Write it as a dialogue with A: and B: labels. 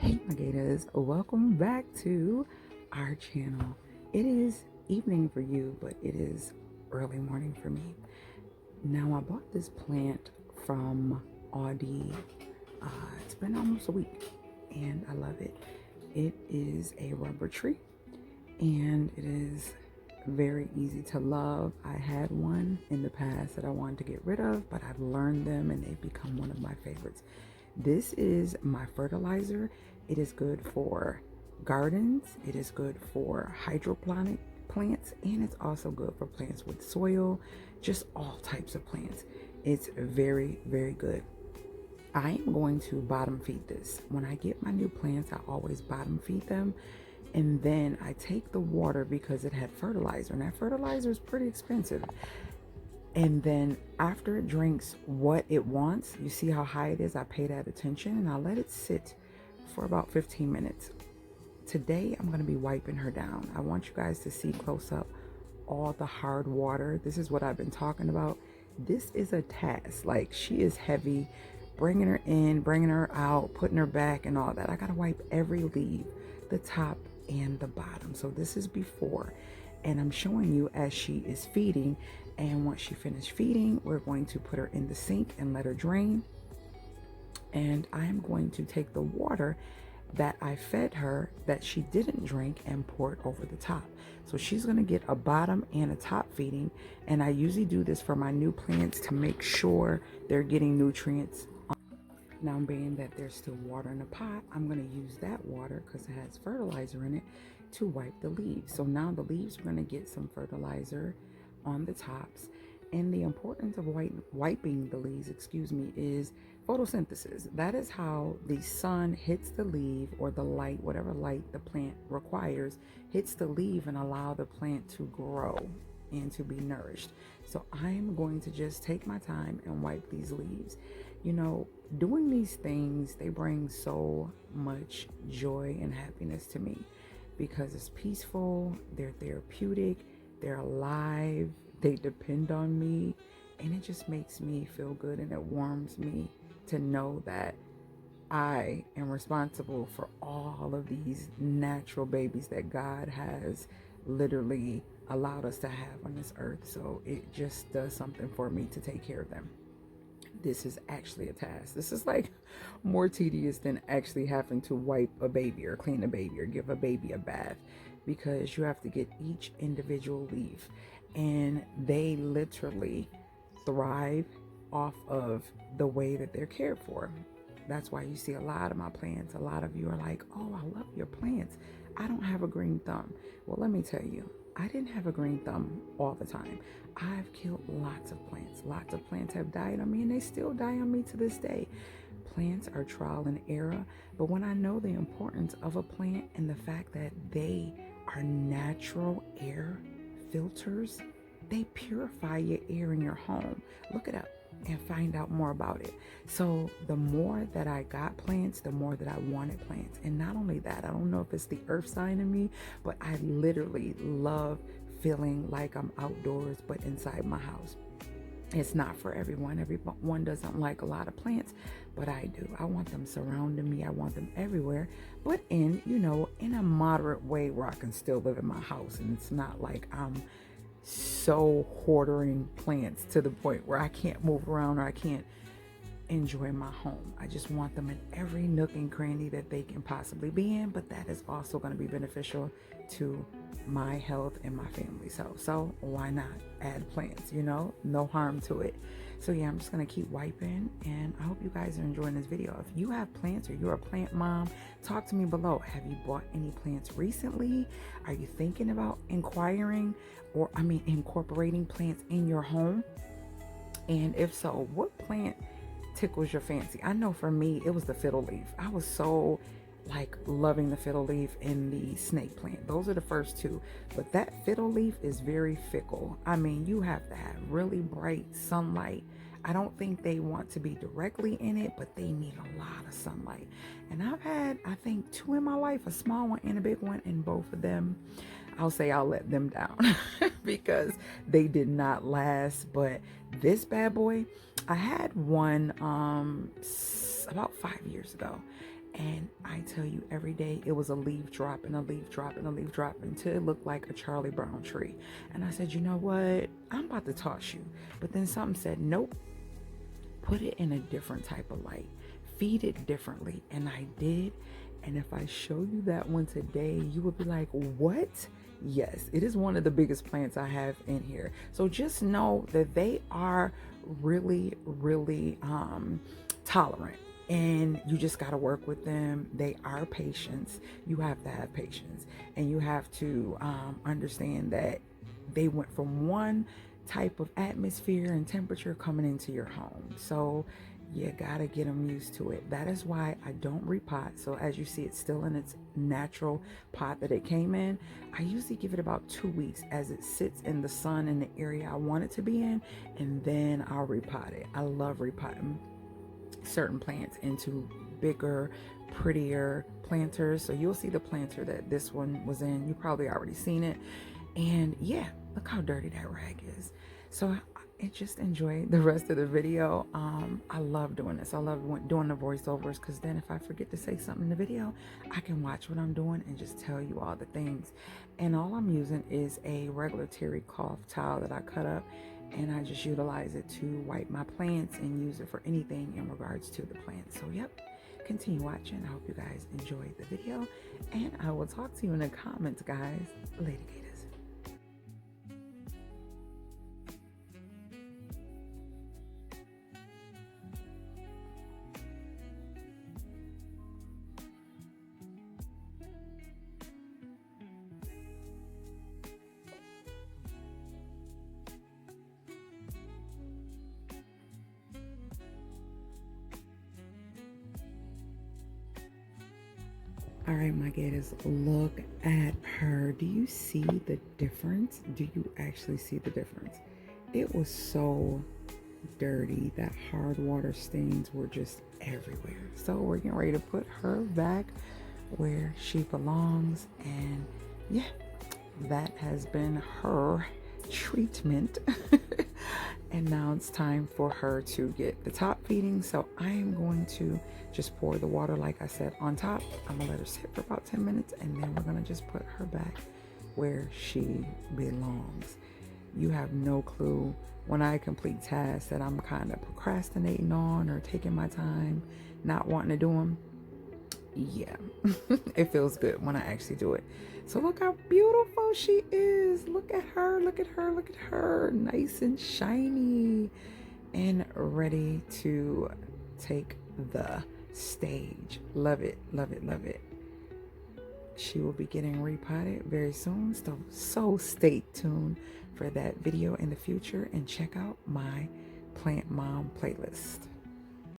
A: Hey my gators, welcome back to our channel. It is evening for you, but it is early morning for me. Now I bought this plant from Aldi. It's been almost a week and I love it. It is a rubber tree and it is very easy to love. I had one in the past that I wanted to get rid of, but I've learned them and they've become one of my favorites. This is my fertilizer. It is good for gardens. It is good for hydroponic plants, and it's also good for plants with soil, just all types of plants. It's very, very good. I am going to bottom feed this. When I get my new plants, I always bottom feed them. And then I take the water because it had fertilizer, and that fertilizer is pretty expensive. And then after it drinks what it wants, you see how high it is, I pay that attention and I let it sit for about 15 minutes. Today, I'm gonna be wiping her down. I want you guys to see close up all the hard water. This is what I've been talking about. This is a task. Like, she is heavy, bringing her in, bringing her out, putting her back and all that. I gotta wipe every leaf, the top and the bottom. So this is before. And I'm showing you as she is feeding. And once she finished feeding, we're going to put her in the sink and let her drain. And I am going to take the water that I fed her that she didn't drink and pour it over the top. So she's going to get a bottom and a top feeding. And I usually do this for my new plants to make sure they're getting nutrients. Now, being that there's still water in the pot, I'm going to use that water because it has fertilizer in it to wipe the leaves. So now the leaves are going to get some fertilizer on the tops. And the importance of wiping the leaves, is photosynthesis. That is how the sun hits the leaf, or the light, whatever light the plant requires, hits the leaf and allow the plant to grow and to be nourished. So I am going to just take my time and wipe these leaves. You know, doing these things, they bring so much joy and happiness to me because it's peaceful, they're therapeutic, they're alive, they depend on me, and it just makes me feel good and it warms me to know that I am responsible for all of these natural babies that God has literally allowed us to have on this earth. So it just does something for me to take care of them. This is actually a task. This is like more tedious than actually having to wipe a baby or clean a baby or give a baby a bath, because you have to get each individual leaf, and they literally thrive off of the way that they're cared for. That's why you see a lot of my plants. A lot of you are like, oh, I love your plants. I don't have a green thumb. Well, let me tell you, I didn't have a green thumb all the time. I've killed lots of plants. Lots of plants have died on me, and they still die on me to this day. Plants are trial and error, but when I know the importance of a plant and the fact that they are natural air filters, they purify your air in your home. Look it up and find out more about it. So the more that I got plants, the more that I wanted plants. And not only that, I don't know if it's the earth sign in me, but I literally love feeling like I'm outdoors but inside my house. It's not for everyone. Everyone doesn't like a lot of plants, but I do. I want them surrounding me. I want them everywhere, but in a moderate way where I can still live in my house. And it's not like I'm so hoarding plants to the point where I can't move around or I can't enjoy my home. I just want them in every nook and cranny that they can possibly be in, but that is also going to be beneficial to my health and my family. So why not add plants? No harm to it. So yeah, I'm just going to keep wiping, and I hope you guys are enjoying this video. If you have plants or you're a plant mom, talk to me below. Have you bought any plants recently? Are you thinking about inquiring incorporating plants in your home? And if so, what plant tickles your fancy? I know for me, it was the fiddle leaf. I was so loving the fiddle leaf and the snake plant. Those are the first two. But that fiddle leaf is very fickle. You have to have really bright sunlight. I don't think they want to be directly in it, but they need a lot of sunlight. And I've had, I think, two in my life, a small one and a big one, and both of them, I'll let them down because they did not last. But this bad boy, I had one about 5 years ago, And I tell you, every day it was a leaf drop and a leaf drop and a leaf drop until it looked like a Charlie Brown tree. And I said, you know what? I'm about to toss you. But then something said, nope, put it in a different type of light, feed it differently. And I did. And if I show you that one today, you would be like, what? Yes, it is one of the biggest plants I have in here. So just know that they are really, really tolerant. And you just got to work with them. They are patients. You have to have patience. And you have to understand that they went from one type of atmosphere and temperature coming into your home. So you gotta get them used to it. That is why I don't repot. So as you see, it's still in its natural pot that it came in. I usually give it about 2 weeks as it sits in the sun in the area I want it to be in, and then I'll repot it. I love repotting certain plants into bigger, prettier planters. So you'll see the planter that this one was in. You probably already seen it. And yeah, look how dirty that rag is. So I just enjoy the rest of the video. I love doing this. I love doing the voiceovers, because then if I forget to say something in the video, I can watch what I'm doing and just tell you all the things. And all I'm using is a regular terry cloth towel that I cut up, and I just utilize it to wipe my plants and use it for anything in regards to the plants. So yep, continue watching. I hope you guys enjoyed the video, and I will talk to you in the comments, guys. Later, gators. All right, my gators, look at her. Do you see the difference? Do you actually see the difference? It was so dirty that hard water stains were just everywhere. So we're getting ready to put her back where she belongs. And yeah, that has been her treatment. And now it's time for her to get the top feeding. So I am going to just pour the water, like I said, on top. I'm gonna let her sit for about 10 minutes, and then we're gonna just put her back where she belongs. You have no clue when I complete tasks that I'm kind of procrastinating on or taking my time, not wanting to do them. Yeah, it feels good when I actually do it. So look how beautiful she is. Look at her, look at her, look at her. Nice and shiny and ready to take the stage. Love it, love it, love it. She will be getting repotted very soon. So stay tuned for that video in the future, and check out my Plant Mom playlist.